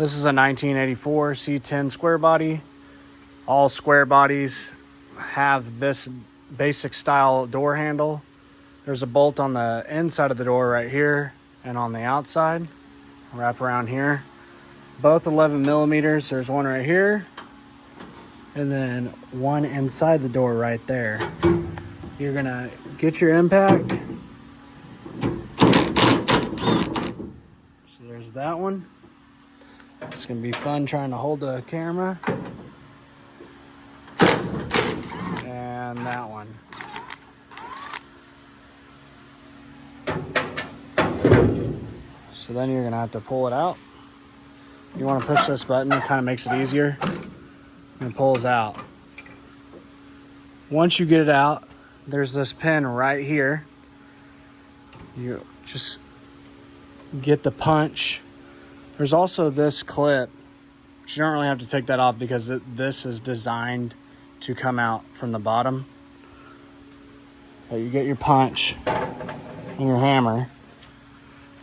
This is a 1984 C10 square body. All square bodies have this basic style door handle. There's a bolt on the inside of the door right here and on the outside. Wrap around here. Both 11 millimeters. There's one right here and then one inside the door right there. You're gonna get your impact. So there's that one. It's gonna be fun trying to hold the camera. And that one. So then you're gonna have to pull it out. You wanna push this button, it kind of makes it easier. And it pulls out. Once you get it out, there's this pin right here. You just get the punch. There's also this clip, but you don't really have to take that off because this is designed to come out from the bottom. So you get your punch and your hammer.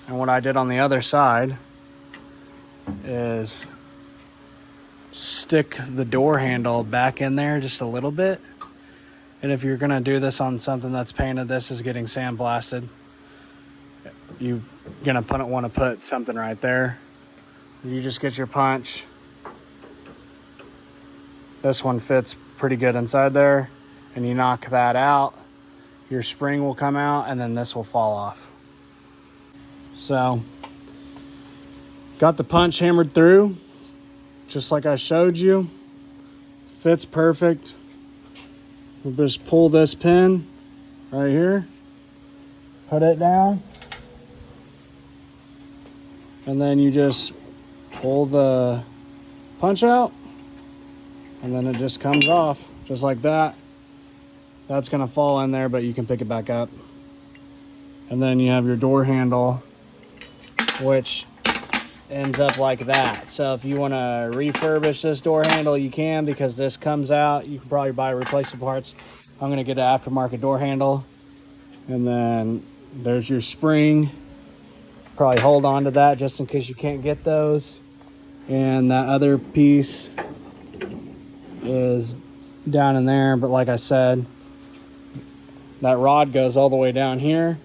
And what I did on the other side is stick the door handle back in there just a little bit. And if you're gonna do this on something that's painted, this is getting sandblasted, you're gonna want to put something right there. You just get your punch. This one fits pretty good inside there, and you knock that out. Your spring will come out, and then this will fall off. So, got the punch hammered through, just like I showed you. Fits perfect. We'll just pull this pin right here, put it down, and then you just pull the punch out, and then it just comes off just like that. That's gonna fall in there, but you can pick it back up. And then you have your door handle, which ends up like that. So if you want to refurbish this door handle, you can, because this comes out. You can probably buy replacement parts. I'm going to get an aftermarket door handle. And then there's your spring. Probably hold on to that just in case you can't get those. And that other piece is down in there. But like I said, that rod goes all the way down here.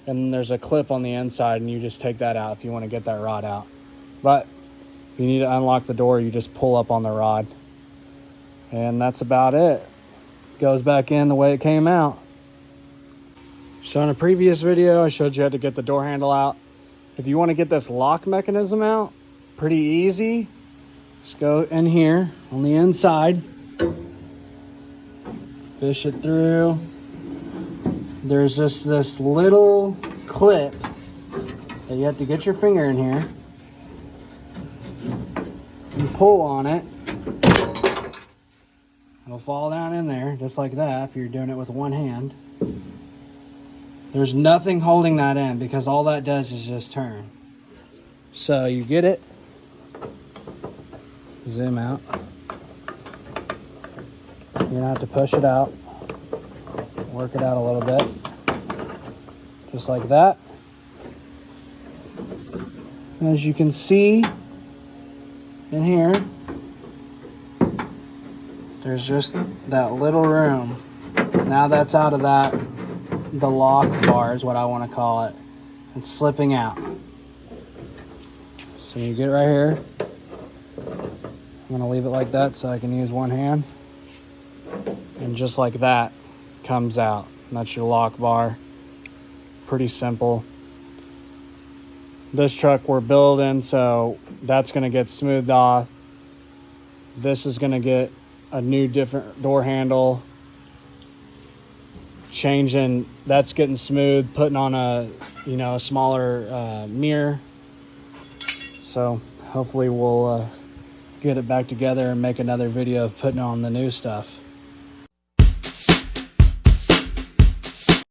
And there's a clip on the inside, and you just take that out if you want to get that rod out. But if you need to unlock the door, you just pull up on the rod. And that's about it. Goes back in the way it came out. So in a previous video, I showed you how to get the door handle out. If you want to get this lock mechanism out, pretty easy. Just go in here on the inside. Fish it through. There's just this little clip that you have to get your finger in here and pull on it. It'll fall down in there just like that if you're doing it with one hand. There's nothing holding that in because all that does is just turn. So you get it, zoom out. You're gonna have to push it out, work it out a little bit, just like that. As you can see in here, there's just that little room. Now that's out of that, the lock bar is what I want to call it. It's slipping out. So you get right here. I'm gonna leave it like that so I can use one hand. And just like that, comes out. And that's your lock bar. Pretty simple. This truck we're building, so that's gonna get smoothed off. This is gonna get a new different door handle. Changing, that's getting smooth, putting on a smaller mirror. So hopefully we'll get it back together and make another video of putting on the new stuff.